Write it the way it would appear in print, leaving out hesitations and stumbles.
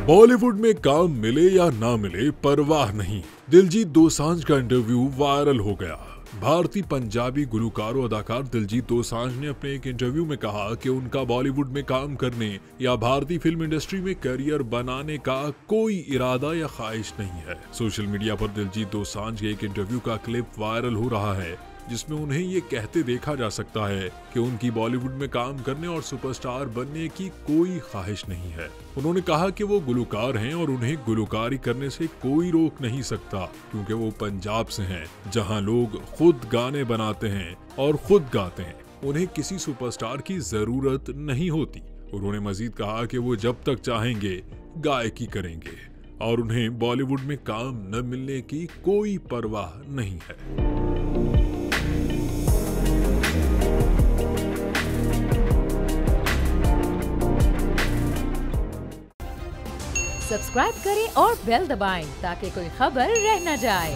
बॉलीवुड में काम मिले या ना मिले परवाह नहीं, दिलजीत दोसांझ का इंटरव्यू वायरल हो गया। भारतीय पंजाबी गुलकार और अदाकार दिलजीत दोसांझ ने अपने एक इंटरव्यू में कहा कि उनका बॉलीवुड में काम करने या भारतीय फिल्म इंडस्ट्री में करियर बनाने का कोई इरादा या ख्वाहिश नहीं है। सोशल मीडिया पर दिलजीत दोसांझ के एक इंटरव्यू का क्लिप वायरल हो रहा है जिसमें उन्हें ये कहते देखा जा सकता है कि उनकी बॉलीवुड में काम करने और सुपरस्टार बनने की कोई ख्वाहिश नहीं है। उन्होंने कहा कि वो गुलकार हैं और उन्हें गुलकारी करने से कोई रोक नहीं सकता क्योंकि वो पंजाब से हैं, जहां लोग खुद गाने बनाते हैं और खुद गाते हैं। उन्हें किसी सुपरस्टार की जरूरत नहीं होती। उन्होंने मजीद कहा कि वो जब तक चाहेंगे गायकी करेंगे और उन्हें बॉलीवुड में काम न मिलने की कोई परवाह नहीं है। सब्सक्राइब करें और बेल दबाएं ताकि कोई खबर रह न जाए।